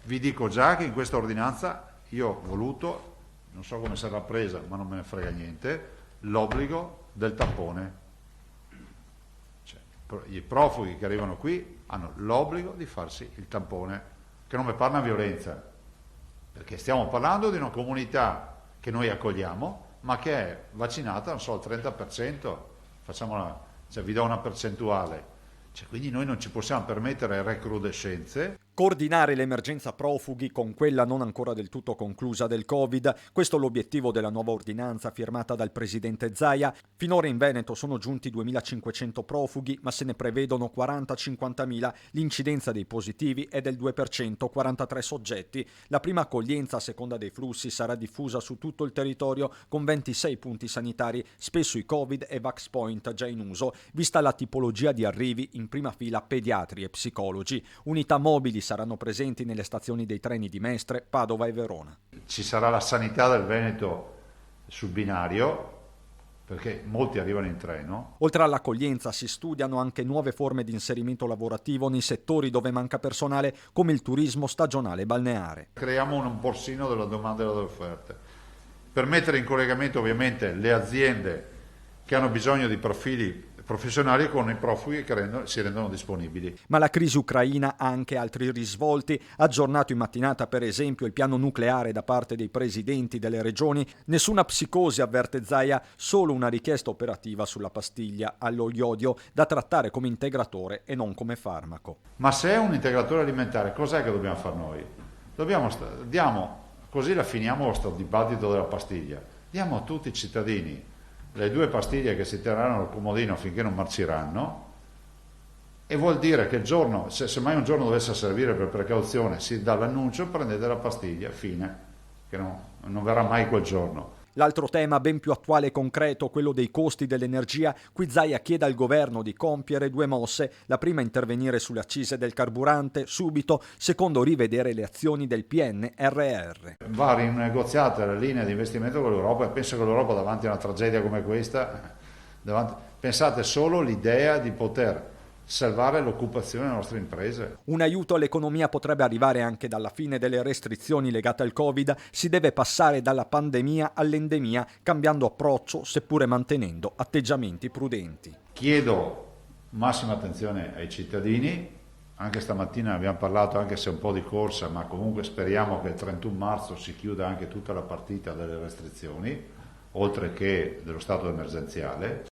Vi dico già che in questa ordinanza io ho voluto, non so come sarà presa, ma non me ne frega niente, l'obbligo del tampone. Cioè, i profughi che arrivano qui hanno l'obbligo di farsi il tampone, che non mi parla violenza, perché stiamo parlando di una comunità che noi accogliamo, ma che è vaccinata, non so, al 30%, cioè vi do una percentuale. Cioè, quindi noi non ci possiamo permettere recrudescenze. Coordinare l'emergenza profughi con quella non ancora del tutto conclusa del Covid, questo è l'obiettivo della nuova ordinanza firmata dal presidente Zaia. Finora in Veneto sono giunti 2.500 profughi, ma se ne prevedono 40-50.000. L'incidenza dei positivi è del 2%, 43 soggetti. La prima accoglienza a seconda dei flussi sarà diffusa su tutto il territorio con 26 punti sanitari, spesso i Covid e Vax Point già in uso, vista la tipologia di arrivi, in prima fila pediatri e psicologi. Unità mobili saranno presenti nelle stazioni dei treni di Mestre, Padova e Verona. Ci sarà la sanità del Veneto sul binario, perché molti arrivano in treno. Oltre all'accoglienza si studiano anche nuove forme di inserimento lavorativo nei settori dove manca personale, come il turismo stagionale balneare. Creiamo un borsino della domanda e dell'offerta, per mettere in collegamento ovviamente le aziende che hanno bisogno di profili professionali con i profughi che si rendono disponibili. Ma la crisi ucraina ha anche altri risvolti. Aggiornato in mattinata per esempio il piano nucleare da parte dei presidenti delle regioni. Nessuna psicosi, avverte Zaia, solo una richiesta operativa sulla pastiglia allo iodio da trattare come integratore e non come farmaco. Ma se è un integratore alimentare, cos'è che dobbiamo fare noi? Così la finiamo questo dibattito della pastiglia. Diamo a tutti i cittadini le 2 pastiglie che si terranno al comodino finché non marciranno, e vuol dire che il giorno, se mai un giorno dovesse servire per precauzione, si dà l'annuncio, prendete la pastiglia, fine, che non verrà mai quel giorno. L'altro tema ben più attuale e concreto, quello dei costi dell'energia. Qui Zaia chiede al governo di compiere 2 mosse. La prima, intervenire sulle accise del carburante subito. Secondo, rivedere le azioni del PNRR. Va rinegoziata la linea di investimento con l'Europa, e penso che l'Europa davanti a una tragedia come questa, pensate solo all'idea di poter salvare l'occupazione delle nostre imprese. Un aiuto all'economia potrebbe arrivare anche dalla fine delle restrizioni legate al Covid. Si deve passare dalla pandemia all'endemia, cambiando approccio, seppure mantenendo atteggiamenti prudenti. Chiedo massima attenzione ai cittadini. Anche stamattina ne abbiamo parlato, anche se un po' di corsa, ma comunque speriamo che il 31 marzo si chiuda anche tutta la partita delle restrizioni, oltre che dello stato emergenziale.